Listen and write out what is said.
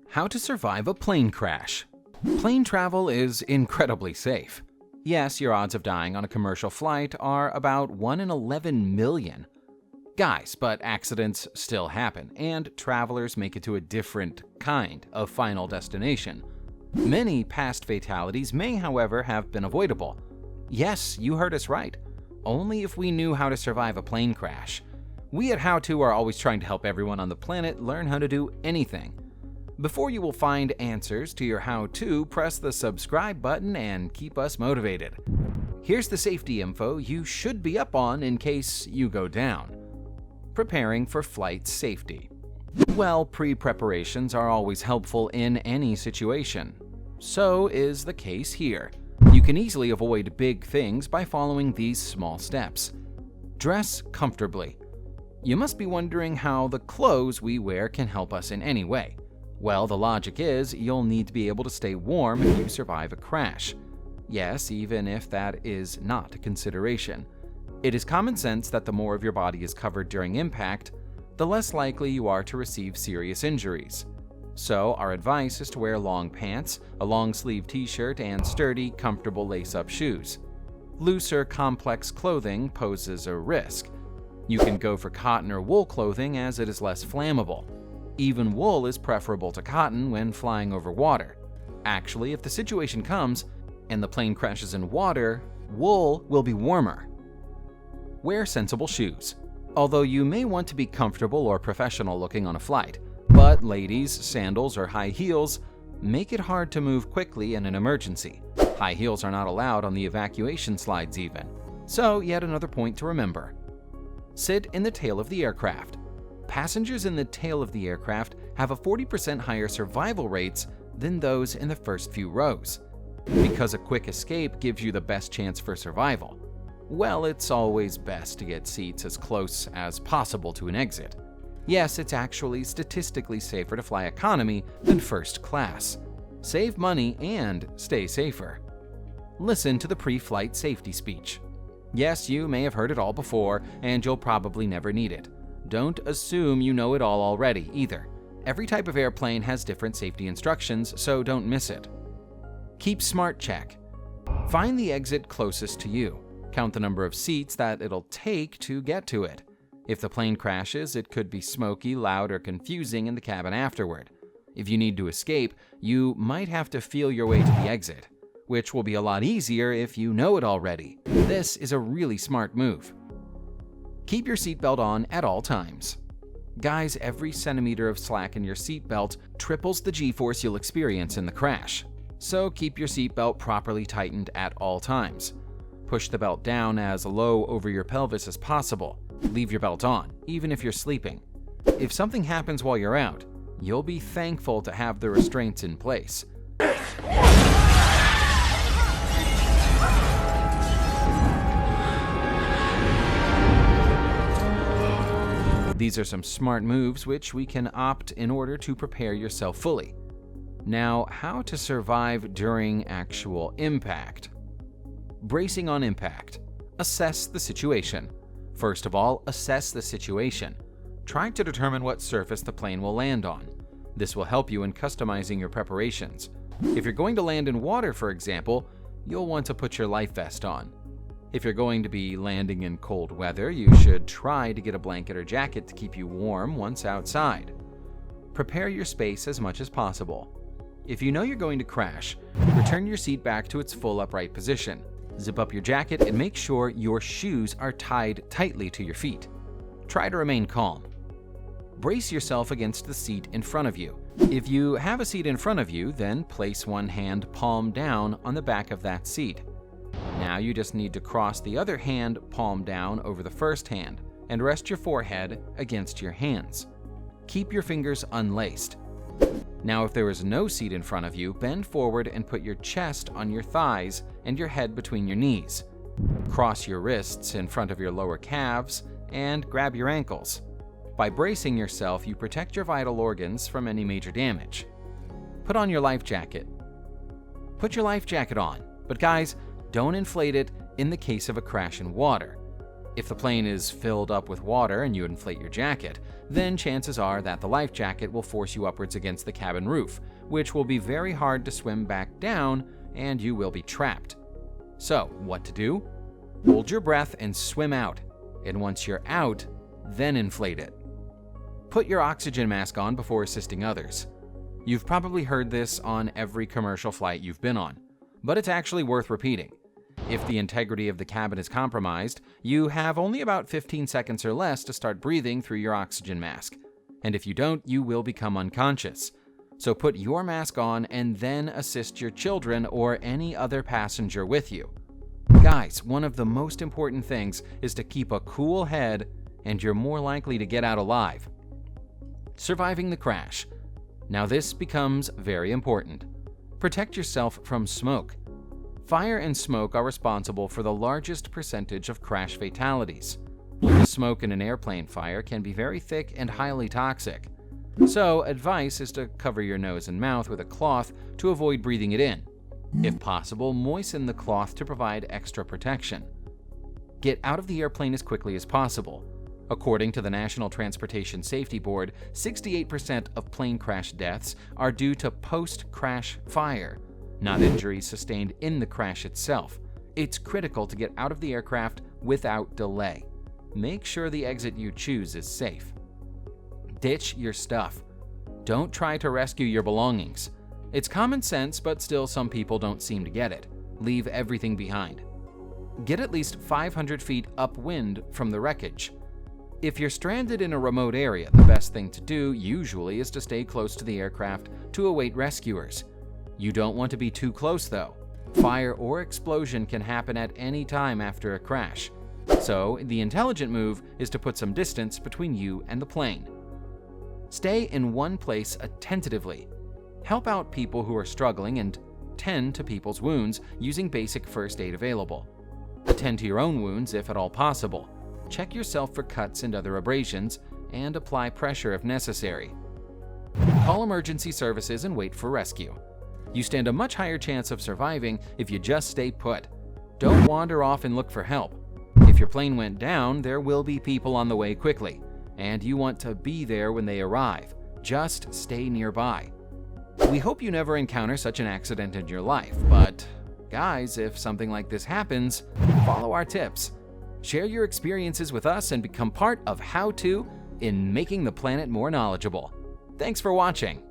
How to survive a plane crash. Plane travel is incredibly safe. Yes, your odds of dying on a commercial flight are about 1 in 11 million. Guys, but accidents still happen, and travelers make it to a different kind of final destination. Many past fatalities may, however, have been avoidable. Yes, you heard us right. Only if we knew how to survive a plane crash. We at How To are always trying to help everyone on the planet learn how to do anything. Before you will find answers to your how-to, press the subscribe button and keep us motivated. Here's the safety info you should be up on in case you go down. Preparing for flight safety. Well, pre-preparations are always helpful in any situation. So is the case here. You can easily avoid big things by following these small steps. Dress comfortably. You must be wondering how the clothes we wear can help us in any way. Well, the logic is you'll need to be able to stay warm if you survive a crash. Yes, even if that is not a consideration. It is common sense that the more of your body is covered during impact, the less likely you are to receive serious injuries. So, our advice is to wear long pants, a long-sleeve t-shirt, and sturdy, comfortable lace-up shoes. Looser, complex clothing poses a risk. You can go for cotton or wool clothing as it is less flammable. Even wool is preferable to cotton when flying over water. Actually, if the situation comes and the plane crashes in water, wool will be warmer. Wear sensible shoes. Although you may want to be comfortable or professional looking on a flight, but ladies, sandals or high heels make it hard to move quickly in an emergency. High heels are not allowed on the evacuation slides even. So, yet another point to remember. Sit in the tail of the aircraft. Passengers in the tail of the aircraft have a 40% higher survival rates than those in the first few rows. Because a quick escape gives you the best chance for survival. Well, it's always best to get seats as close as possible to an exit. Yes, it's actually statistically safer to fly economy than first class. Save money and stay safer. Listen to the pre-flight safety speech. Yes, you may have heard it all before, and you'll probably never need it. Don't assume you know it all already, either. Every type of airplane has different safety instructions, so don't miss it. Keep smart check. Find the exit closest to you. Count the number of seats that it'll take to get to it. If the plane crashes, it could be smoky, loud, or confusing in the cabin afterward. If you need to escape, you might have to feel your way to the exit, which will be a lot easier if you know it already. This is a really smart move. Keep your seatbelt on at all times. Guys, every centimeter of slack in your seatbelt triples the G-force you'll experience in the crash. So keep your seatbelt properly tightened at all times. Push the belt down as low over your pelvis as possible. Leave your belt on, even if you're sleeping. If something happens while you're out, you'll be thankful to have the restraints in place. These are some smart moves which we can opt in order to prepare yourself fully. Now, how to survive during actual impact. Bracing on impact. Assess the situation. First of all, assess the situation. Try to determine what surface the plane will land on. This will help you in customizing your preparations. If you're going to land in water, for example, you'll want to put your life vest on. If you're going to be landing in cold weather, you should try to get a blanket or jacket to keep you warm once outside. Prepare your space as much as possible. If you know you're going to crash, return your seat back to its full upright position. Zip up your jacket and make sure your shoes are tied tightly to your feet. Try to remain calm. Brace yourself against the seat in front of you. If you have a seat in front of you, then place one hand palm down on the back of that seat. Now you just need to cross the other hand palm down over the first hand and rest your forehead against your hands. Keep your fingers unlaced. Now, if there is no seat in front of you, bend forward and put your chest on your thighs and your head between your knees. Cross your wrists in front of your lower calves and grab your ankles. By bracing yourself, you protect your vital organs from any major damage. Put on your life jacket. Put your life jacket on, but guys, don't inflate it in the case of a crash in water. If the plane is filled up with water and you inflate your jacket, then chances are that the life jacket will force you upwards against the cabin roof, which will be very hard to swim back down, and you will be trapped. So, what to do? Hold your breath and swim out, and once you're out, then inflate it. Put your oxygen mask on before assisting others. You've probably heard this on every commercial flight you've been on, but it's actually worth repeating. If the integrity of the cabin is compromised, you have only about 15 seconds or less to start breathing through your oxygen mask. And if you don't, you will become unconscious. So put your mask on and then assist your children or any other passenger with you. Guys, one of the most important things is to keep a cool head, and you're more likely to get out alive. Surviving the crash. Now this becomes very important. Protect yourself from smoke. Fire and smoke are responsible for the largest percentage of crash fatalities. The smoke in an airplane fire can be very thick and highly toxic. So, advice is to cover your nose and mouth with a cloth to avoid breathing it in. If possible, moisten the cloth to provide extra protection. Get out of the airplane as quickly as possible. According to the National Transportation Safety Board, 68% of plane crash deaths are due to post-crash fire, not injuries sustained in the crash itself. It's critical to get out of the aircraft without delay. Make sure the exit you choose is safe. Ditch your stuff. Don't try to rescue your belongings. It's common sense, but still some people don't seem to get it. Leave everything behind. Get at least 500 feet upwind from the wreckage. If you're stranded in a remote area, the best thing to do usually is to stay close to the aircraft to await rescuers. You don't want to be too close though. Fire or explosion can happen at any time after a crash. So, the intelligent move is to put some distance between you and the plane. Stay in one place attentively. Help out people who are struggling and tend to people's wounds using basic first aid available. Attend to your own wounds if at all possible. Check yourself for cuts and other abrasions, and apply pressure if necessary. Call emergency services and wait for rescue. You stand a much higher chance of surviving if you just stay put. Don't wander off and look for help. If your plane went down, there will be people on the way quickly, and you want to be there when they arrive. Just stay nearby. We hope you never encounter such an accident in your life, but guys, if something like this happens, follow our tips. Share your experiences with us and become part of How To in making the planet more knowledgeable. Thanks for watching.